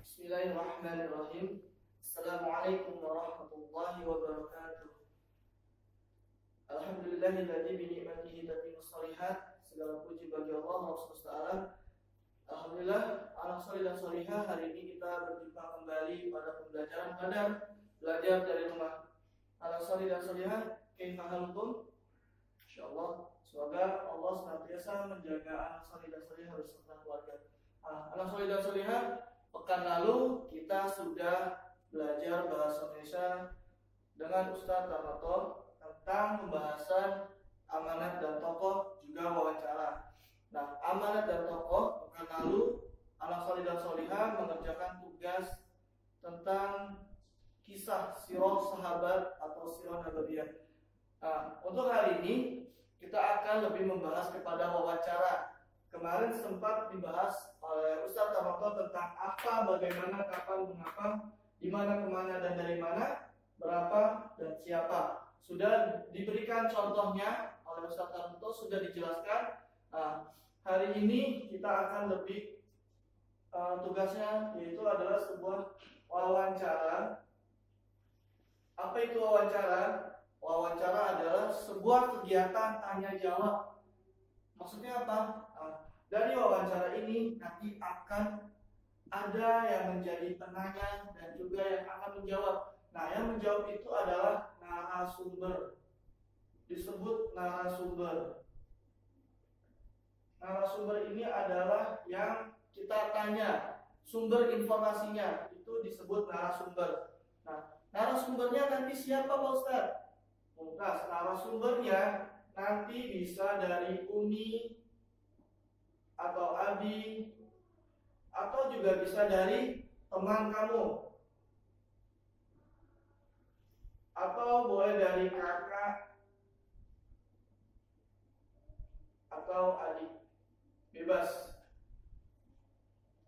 Bismillahirrahmanirrahim. Assalamualaikum warahmatullahi wabarakatuh. Alhamdulillahilladzi bi ni'matihi tatimmus shalihat. Segala puji bagi Allah Subhanahu wa taala. Alhamdulillah, ala sholidah sholihah. Hari ini kita berjumpa kembali pada pembelajaran qadar, belajar dari rumah. Ala sholidah sholihah, kaifa halukum? Insyaallah, semoga Allah senantiasa menjaga anak sholidah sholihah beserta keluarga. Anak sholidah sholihah, pekan lalu kita sudah belajar bahasa Indonesia dengan Ustadz Ramato tentang pembahasan amanat dan tokoh juga wawancara. Nah, amanat dan tokoh pekan lalu anak sholidah sholihah mengerjakan tugas tentang kisah sirah sahabat atau sirah nabawiyah. Nah, untuk hari ini kita akan lebih membahas kepada wawancara. Kemarin sempat dibahas oleh Ustadz Ramato tentang apa, bagaimana, kapan, mengapa, di mana, kemana, dan dari mana, berapa, dan siapa. Sudah diberikan contohnya oleh Ustadz Ramato, sudah dijelaskan. Nah, hari ini kita akan lebih tugasnya yaitu adalah sebuah wawancara. Apa itu wawancara? Wawancara adalah sebuah kegiatan tanya jawab. Maksudnya apa? Dari wawancara ini nanti akan ada yang menjadi penanya dan juga yang akan menjawab. Nah, yang menjawab itu adalah narasumber. Disebut narasumber. Narasumber ini adalah yang kita tanya. Sumber informasinya itu disebut narasumber. Nah, narasumbernya nanti siapa Pak Ustadz? Mungkas, narasumbernya nanti bisa dari Umi atau Abi atau juga bisa dari teman kamu atau boleh dari kakak atau adik, bebas.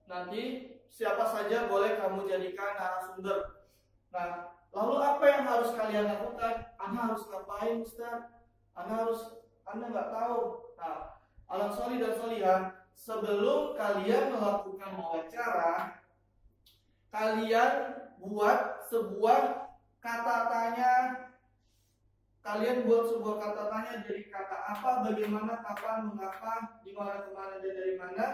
Nanti siapa saja boleh kamu jadikan narasumber. Nah, lalu apa yang harus kalian lakukan? Anda harus ngapain, Ustaz? Anda nggak tahu. Nah, anak sholih dan sholihah, sebelum kalian melakukan wawancara, kalian buat sebuah kata tanya. Kalian buat sebuah kata tanya dari kata apa, bagaimana, kapan, mengapa, di mana, kemana, dan dari mana.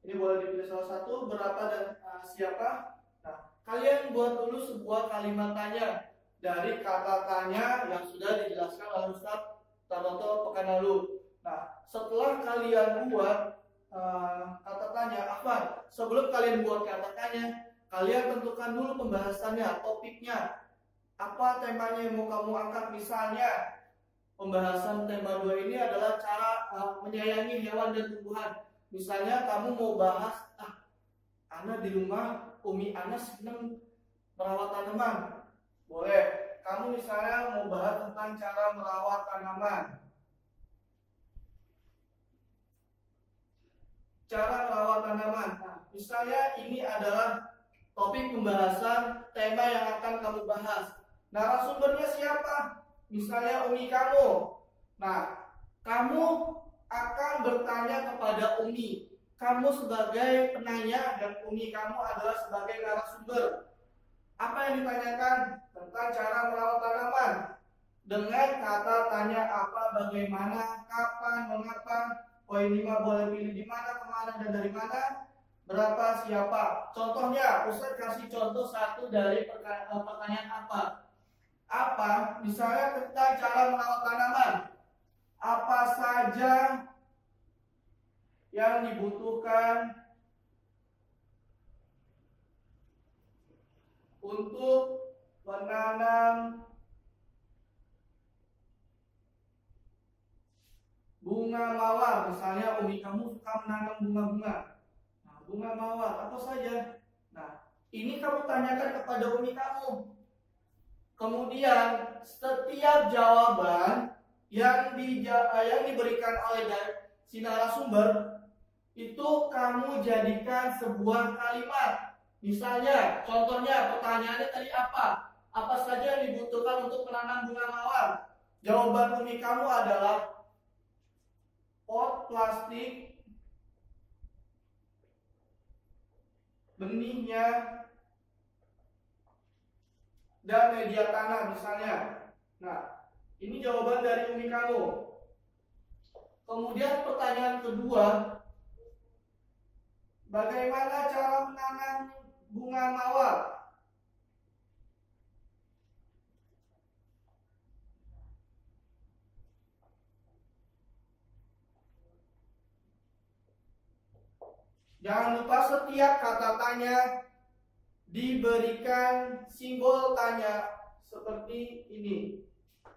Ini boleh dipilih salah satu, berapa dan siapa. Nah, kalian buat dulu sebuah kalimat tanya dari kata tanya yang sudah dijelaskan oleh Ustadz Ramato pekan lalu. Nah, setelah kalian buat kata tanya, sebelum kalian buat kata tanya, kalian tentukan dulu pembahasannya, topiknya. Apa temanya yang mau kamu angkat? Misalnya, pembahasan tema 2 ini adalah cara menyayangi hewan dan tumbuhan. Misalnya kamu mau bahas, Ana di rumah, Umi Ana senang merawat tanaman. Boleh. Kamu misalnya mau bahas tentang cara merawat tanaman. Cara merawat tanaman. Nah, misalnya ini adalah topik pembahasan tema yang akan kamu bahas. Narasumbernya siapa? Misalnya Umi kamu. Nah, kamu akan bertanya kepada Umi. Kamu sebagai penanya dan Umi kamu adalah sebagai narasumber. Apa yang ditanyakan? Tentang cara merawat tanaman. Dengan kata tanya apa, bagaimana, kapan, mengapa. Poin 5 boleh pilih di mana, kemana, dan dari mana. Berapa, siapa. Contohnya, Ustaz kasih contoh satu dari pertanyaan apa. Apa? Misalnya tentang cara merawat tanaman. Apa saja yang dibutuhkan untuk menanam bunga mawar? Misalnya Umi kamu suka menanam bunga-bunga. Nah, bunga mawar apa saja? Nah, ini kamu tanyakan kepada Umi kamu. Kemudian setiap jawaban yang diberikan oleh si narasumber itu kamu jadikan sebuah kalimat. Misalnya, contohnya pertanyaannya tadi apa? Apa saja yang dibutuhkan untuk menanam bunga mawar? Jawaban Umi kamu adalah pot plastik benihnya, dan media tanam misalnya. Nah, ini jawaban dari Umi kamu. Kemudian pertanyaan kedua, bagaimana cara menanam bunga mawar? Jangan lupa setiap kata tanya diberikan simbol tanya seperti ini.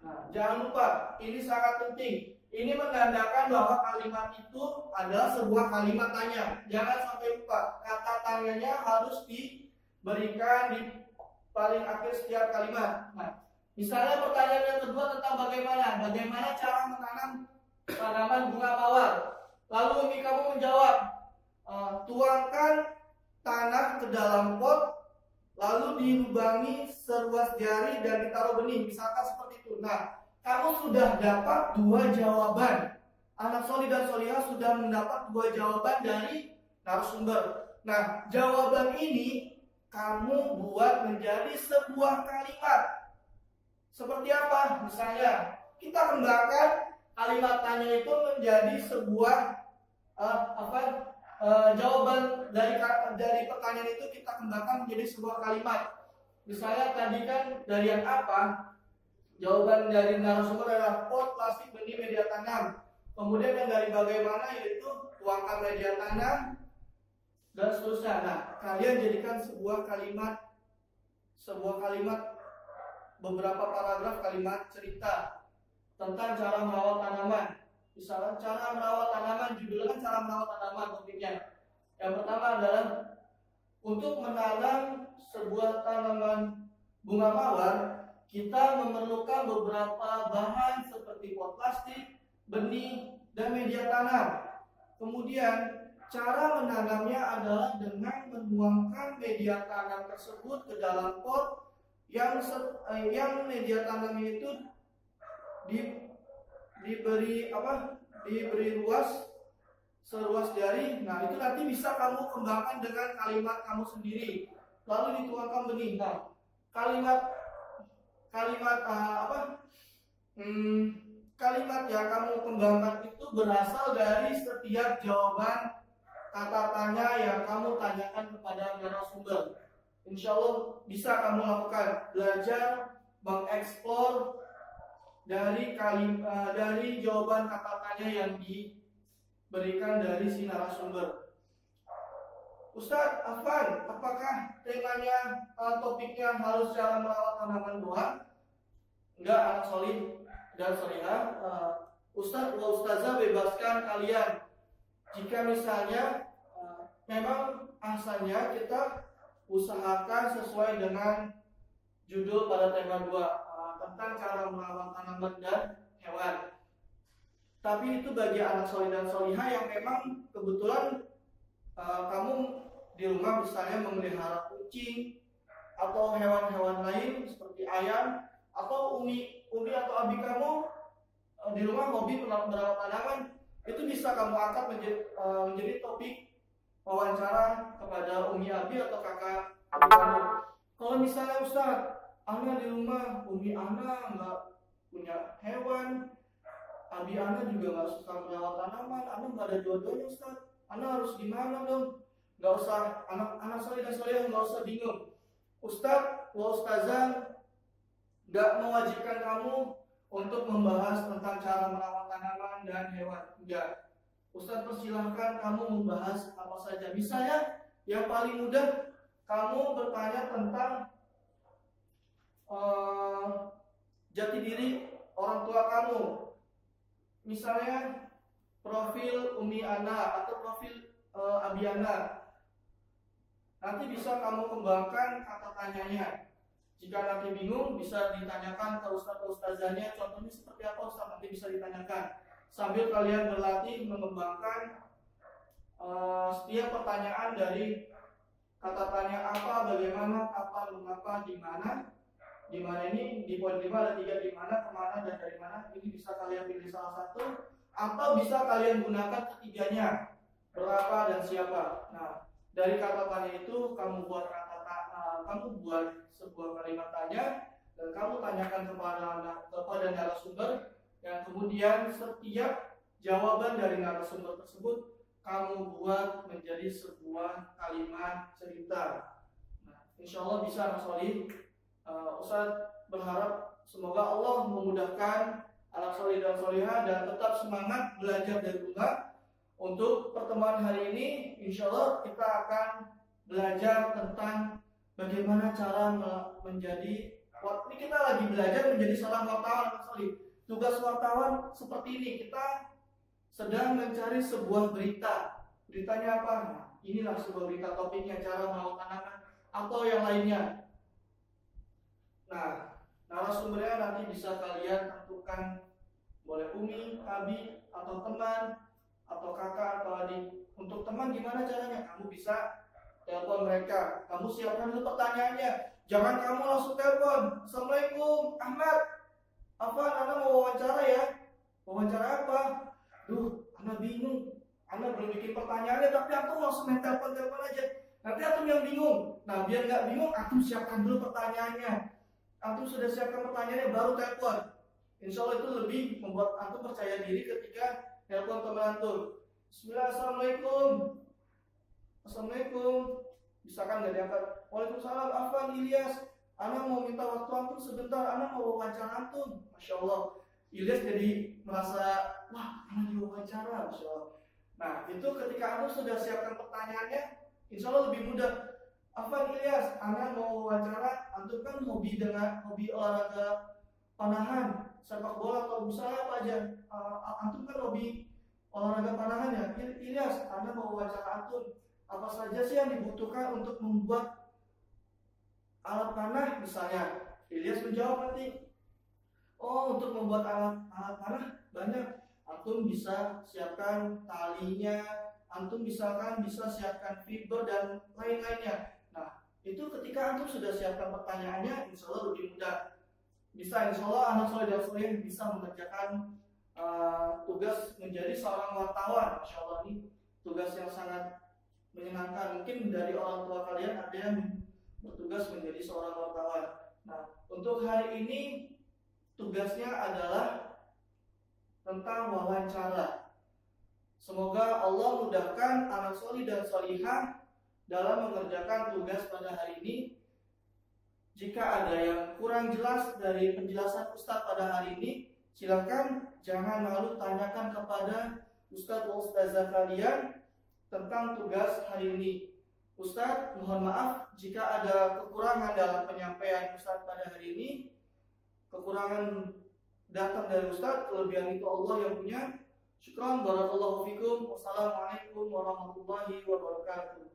Nah, jangan lupa, ini sangat penting. Ini menandakan bahwa kalimat itu adalah sebuah kalimat tanya. Jangan sampai lupa, kata tanyanya harus diberikan di paling akhir setiap kalimat. Nah, misalnya pertanyaan yang kedua tentang bagaimana cara menanam tanaman bunga mawar. Lalu Umi kamu menjawab, tuangkan tanah ke dalam pot, lalu dilubangi seruas jari dan ditaruh benih, misalkan seperti itu. Nah, kamu sudah dapat 2 jawaban. Anak solih dan solihah sudah mendapat 2 jawaban dari narasumber. Nah, jawaban ini kamu buat menjadi sebuah kalimat. Seperti apa? Misalnya, kita kembangkan kalimat tanya itu menjadi sebuah jawaban dari pertanyaan itu kita kembangkan menjadi sebuah kalimat. Misalnya tadi kan dari yang apa? Jawaban dari narasumber adalah pot, plastik, benih, media tanam. Kemudian yang dari bagaimana yaitu tuangkan media tanam dan seterusnya. Nah, kalian jadikan sebuah kalimat beberapa paragraf kalimat cerita tentang cara merawat tanaman. Misalnya cara merawat tanaman, judulnya kan cara merawat tanaman topiknya. Yang pertama adalah untuk menanam sebuah tanaman bunga mawar, kita memerlukan beberapa bahan seperti pot plastik, benih, dan media tanam. Kemudian cara menanamnya adalah dengan menuangkan media tanam tersebut ke dalam pot yang media tanamnya itu diberi seruas jari. Nah, itu nanti bisa kamu kembangkan dengan kalimat kamu sendiri. Lalu dituangkan benih. Nah, kalimat yang kamu kembangkan itu berasal dari setiap jawaban kata tanya yang kamu tanyakan kepada narasumber. Insya Allah bisa kamu lakukan, belajar mengeksplor dari jawaban kata tanya yang diberikan dari si narasumber. Ustadz Afan, apakah temanya topiknya harus cara merawat tanaman doang? Enggak, anak solih dan solihah. Ustadz wa ustazah bebaskan kalian. Jika misalnya memang asalnya kita usahakan sesuai dengan judul pada tema 2 tentang cara merawat tanaman dan hewan. Tapi itu bagi anak solih dan solihah yang memang kebetulan kamu di rumah misalnya memelihara kucing atau hewan-hewan lain seperti ayam, atau umi atau abi kamu di rumah hobi merawat tanaman, itu bisa kamu angkat menjadi topik wawancara kepada umi abi atau kakak abi kamu. Kalau misalnya Ustaz, ana di rumah umi ana nggak punya hewan, abi ana juga nggak suka merawat tanaman, ana nggak ada dua-duanya Ustaz, ana harus gimana dong? Nggak usah, anak soleh dan soleh nggak usah bingung. Ustadz wa ustazah nggak mewajibkan kamu untuk membahas tentang cara merawat tanaman dan hewan. Enggak. Ustadz persilahkan kamu membahas apa saja. Misalnya yang paling mudah, kamu bertanya tentang jati diri orang tua kamu. Misalnya profil Umi Ana atau profil Abi Ana. Nanti bisa kamu kembangkan kata tanyanya. Jika nanti bingung, bisa ditanyakan ke ustadz atau ustazahnya, contohnya seperti apa Ustaz, nanti bisa ditanyakan. Sambil kalian berlatih mengembangkan setiap pertanyaan dari kata tanya apa, bagaimana, kapan, mengapa, di mana. Di mana ini di poin 5 ada 3, di mana, kemana, dan dari mana. Ini bisa kalian pilih salah satu, atau bisa kalian gunakan ketiganya, berapa dan siapa. Nah, Dari kata tanya itu kamu buat kamu buat sebuah kalimat tanya dan kamu tanyakan kepada narasumber, yang kemudian setiap jawaban dari narasumber tersebut kamu buat menjadi sebuah kalimat cerita. Nah, insya Allah bisa, Mas Solih. Ustadz berharap semoga Allah memudahkan anak solih dan solihah dan tetap semangat belajar dari rumah. Untuk pertemuan hari ini, insya Allah kita akan belajar tentang bagaimana cara menjadi. Ini kita lagi belajar menjadi seorang wartawan, Mas Solih. Tugas wartawan seperti ini, kita sedang mencari sebuah berita. Beritanya apa? Nah, inilah sebuah berita, topiknya cara merawat anak atau yang lainnya. Nah, narasumbernya nanti bisa kalian tentukan, boleh Umi, Abi, atau teman, atau kakak, atau adik. Untuk teman gimana caranya? Kamu bisa telepon mereka. Kamu siapkan dulu pertanyaannya. Jangan kamu langsung telepon. Assalamualaikum, Ahmad. Apa? Anda mau wawancara ya? Wawancara apa? Duh, Anda bingung. Anda belum bikin pertanyaannya, tapi aku langsung main telepon-telepon aja. Nanti aku yang bingung. Nah, biar nggak bingung, aku siapkan dulu pertanyaannya. Antum sudah siapkan pertanyaannya baru telepon. Insya Allah itu lebih membuat antum percaya diri ketika telepon teman antum. Bismillah, assalamualaikum. Assalamualaikum. Misalkan nggak diangkat. Waalaikumsalam. Afwan Ilyas. Ana mau minta waktu antum sebentar. Ana mau wawancara antum. Masya Allah. Ilyas jadi merasa, wah, ana diwawancara. Masya Allah. Nah, itu ketika antum sudah siapkan pertanyaannya, insya Allah lebih mudah. Afwan Ilyas, Anda mau wawancara, antum kan hobi olahraga panahan, sepak bola atau misalnya apa aja. Antum kan hobi olahraga panahan ya. Ilyas, Anda mau wawancara antum, apa saja sih yang dibutuhkan untuk membuat alat panah misalnya? Ilyas menjawab nanti, oh untuk membuat alat panah banyak. Antum bisa siapkan talinya, antum bisa siapkan fiber dan lain-lainnya. Nah, itu ketika antum sudah siapkan pertanyaannya, insya Allah lebih mudah. Bisa, insya Allah anak soleh dan soleh bisa mengerjakan tugas menjadi seorang wartawan. Insya Allah ini tugas yang sangat menyenangkan. Mungkin dari orang tua kalian ada yang bertugas menjadi seorang wartawan. Nah, untuk hari ini tugasnya adalah tentang wawancara. Semoga Allah mudahkan anak solih dan solihah dalam mengerjakan tugas pada hari ini. Jika ada yang kurang jelas dari penjelasan Ustadz pada hari ini, silakan jangan malu tanyakan kepada Ustadz atau Ustazah kalian tentang tugas hari ini. Ustadz, mohon maaf jika ada kekurangan dalam penyampaian Ustadz pada hari ini. Kekurangan datang dari Ustadz, kelebihan itu Allah yang punya. Syukran, barakallahu fikum. Wassalamualaikum warahmatullahi wabarakatuh.